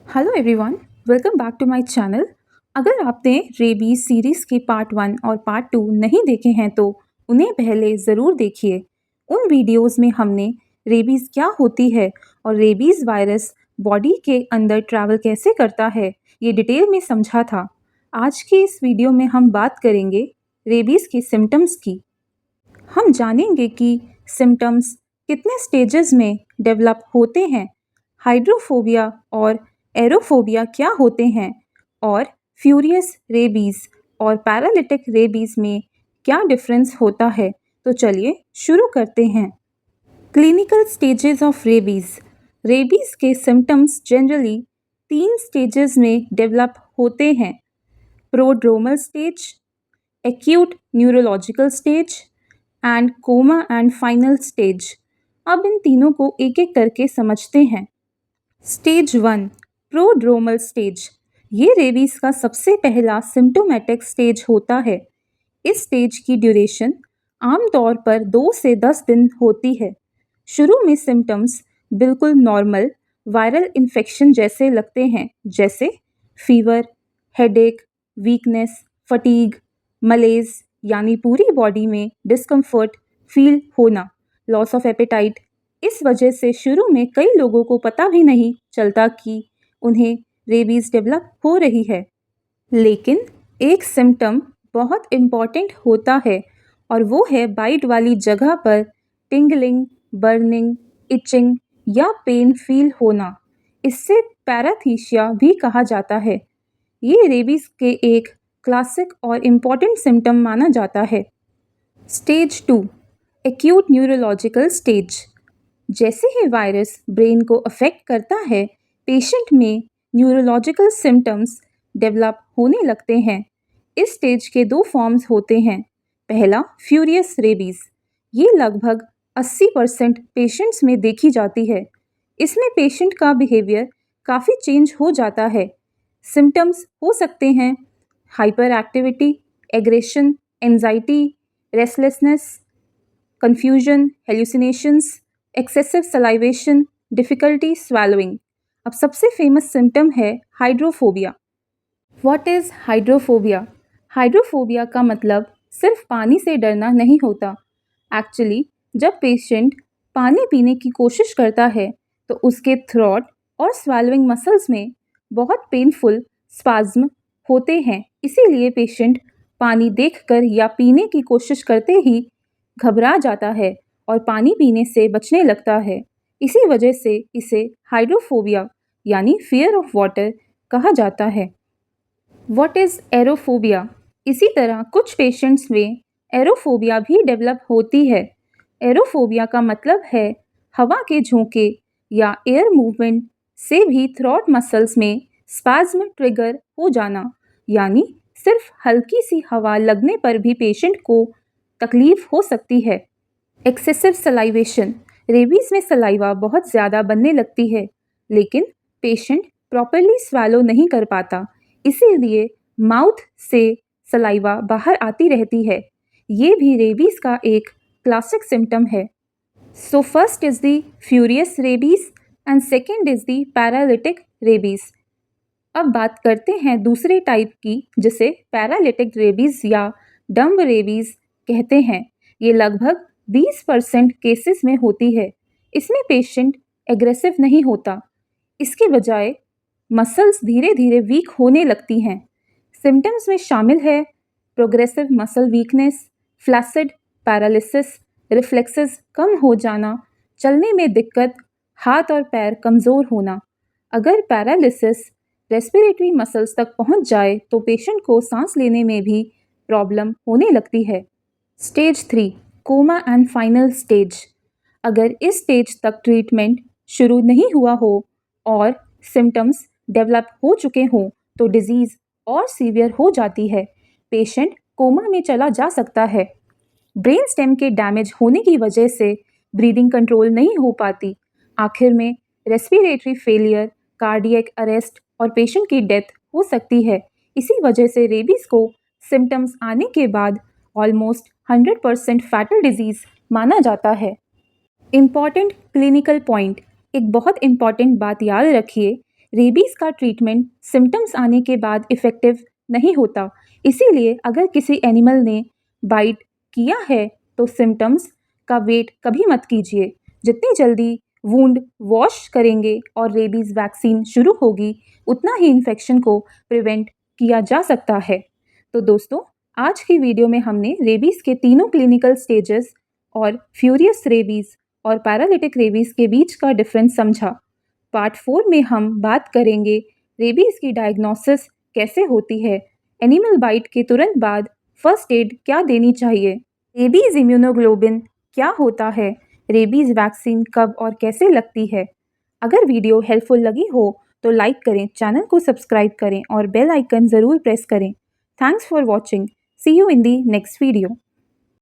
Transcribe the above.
Hello everyone, welcome back to my channel. अगर आपने rabies series के पार्ट 1 और पार्ट 2 नहीं देखे हैं तो उन्हें पहले ज़रूर देखिए। उन वीडियोस में हमने रेबीज़ क्या होती है और रेबीज़ वायरस बॉडी के अंदर ट्रैवल कैसे करता है ये डिटेल में समझा था। आज की इस वीडियो में हम बात करेंगे रेबीज़ के सिम्टम्स की। हम जानेंगे कि सिम्टम्स कितने स्टेजेस में डेवलप होते हैं, हाइड्रोफोबिया और एरोफोबिया क्या होते हैं और फ्यूरियस रेबीज़ और पैरालिटिक रेबीज़ में क्या डिफरेंस होता है। तो चलिए शुरू करते हैं। Clinical stages of rabies. Rabies के सिम्टम्स जनरली 3 स्टेजेस में डेवलप होते हैं: prodromal stage, acute neurological stage and coma and final stage. अब इन तीनों को एक एक करके समझते हैं। Stage 1, prodromal stage. ये रेबीज का सबसे पहला सिम्टोमेटिक स्टेज होता है। इस स्टेज की ड्यूरेशन आमतौर पर 2 से 10 दिन होती है। शुरू में सिम्टम्स बिल्कुल नॉर्मल वायरल इन्फेक्शन जैसे लगते हैं, जैसे फीवर, हेडेक, वीकनेस, फटीग, मलेज यानी पूरी बॉडी में डिस्कम्फर्ट फील होना, लॉस ऑफ एपेटाइट। इस वजह से शुरू में कई लोगों को पता भी नहीं चलता कि उन्हें रेबीज डेवलप हो रही है। लेकिन एक सिम्टम बहुत इम्पॉर्टेंट होता है और वो है बाइट वाली जगह पर टिंगलिंग, बर्निंग, इचिंग या पेन फील होना। इससे पैराथीशिया भी कहा जाता है। ये रेबीज के एक क्लासिक और इम्पॉर्टेंट सिम्टम माना जाता है। Stage 2, acute neurological stage. जैसे ही वायरस ब्रेन को अफेक्ट करता है, पेशेंट में न्यूरोलॉजिकल सिम्टम्स डेवलप होने लगते हैं। इस स्टेज के 2 फॉर्म्स होते हैं। पहला, फ्यूरियस रेबीज। ये लगभग 80% पेशेंट्स में देखी जाती है। इसमें पेशेंट का बिहेवियर काफ़ी चेंज हो जाता है। सिम्टम्स हो सकते हैं hyper activity, aggression, anxiety, restlessness, confusion, hallucinations, excessive salivation, difficulty swallowing। अब सबसे फेमस सिम्टम है hydrophobia. What is hydrophobia? Hydrophobia का मतलब सिर्फ पानी से डरना नहीं होता। एक्चुअली जब पेशेंट पानी पीने की कोशिश करता है तो उसके थ्रोट और स्वेलविंग मसल्स में बहुत पेनफुल स्पाज्म होते हैं। इसीलिए पेशेंट पानी देखकर या पीने की कोशिश करते ही घबरा जाता है और पानी पीने से बचने लगता है। इसी वजह से इसे हाइड्रोफोबिया यानी फियर ऑफ वाटर कहा जाता है। What is aerophobia? इसी तरह कुछ पेशेंट्स में एरोफोबिया भी डेवलप होती है। एरोफोबिया का मतलब है हवा के झोंके या एयर मूवमेंट से भी थ्रोट मसल्स में स्पाज्म ट्रिगर हो जाना, यानी सिर्फ हल्की सी हवा लगने पर भी पेशेंट को तकलीफ हो सकती है। Excessive salivation. रेबीज में सलाइवा बहुत ज़्यादा बनने लगती है, लेकिन पेशेंट प्रॉपरली स्वैलो नहीं कर पाता, इसीलिए माउथ से सलाइवा बाहर आती रहती है। ये भी रेबीज का एक क्लासिक सिम्टम है। So first is the furious rabies and second is the paralytic rabies. अब बात करते हैं दूसरे टाइप की, जिसे पैरालिटिक रेबीज या डम्ब रेबीज कहते हैं। ये लगभग 20% केसेस में होती है। इसमें पेशेंट एग्रेसिव नहीं होता, इसके बजाय मसल्स धीरे धीरे वीक होने लगती हैं। सिम्टम्स में शामिल है progressive muscle weakness, flaccid paralysis, reflexes कम हो जाना, चलने में दिक्कत, हाथ और पैर कमज़ोर होना। अगर पैरालिसिस रेस्पिरेटरी मसल्स तक पहुंच जाए तो पेशेंट को सांस लेने में भी प्रॉब्लम होने लगती है। Stage 3, coma and final stage. अगर इस स्टेज तक ट्रीटमेंट शुरू नहीं हुआ हो और सिम्टम्स डेवलप हो चुके हों तो डिजीज़ और सीवियर हो जाती है। पेशेंट कोमा में चला जा सकता है। ब्रेन स्टेम के डैमेज होने की वजह से ब्रीदिंग कंट्रोल नहीं हो पाती। आखिर में रेस्पिरेटरी फेलियर, कार्डियक अरेस्ट और पेशेंट की डेथ हो सकती है। इसी वजह से रेबीज को सिम्टम्स आने के बाद ऑलमोस्ट 100% फैटल डिजीज़ माना जाता है। Important clinical point. एक बहुत इम्पॉर्टेंट बात याद रखिए रेबीज़ का ट्रीटमेंट सिम्टम्स आने के बाद इफ़ेक्टिव नहीं होता, इसीलिए अगर किसी एनिमल ने बाइट किया है तो सिम्टम्स का वेट कभी मत कीजिए। जितनी जल्दी वुंड वॉश करेंगे और रेबीज़ वैक्सीन शुरू होगी, उतना ही इन्फेक्शन को प्रिवेंट किया जा सकता है। तो दोस्तों, आज की वीडियो में हमने रेबीज़ के तीनों क्लिनिकल स्टेजेस और फ्यूरियस रेबीज़ और पैरालिटिक रेबीज़ के बीच का डिफरेंस समझा। पार्ट 4 में हम बात करेंगे रेबीज़ की डायग्नोसिस कैसे होती है, एनिमल बाइट के तुरंत बाद फर्स्ट एड क्या देनी चाहिए, रेबीज़ इम्यूनोग्लोबिन क्या होता है, रेबीज़ वैक्सीन कब और कैसे लगती है। अगर वीडियो हेल्पफुल लगी हो तो लाइक करें, चैनल को सब्सक्राइब करें और बेल आइकन ज़रूर प्रेस करें। Thanks for watching. See you in the next video.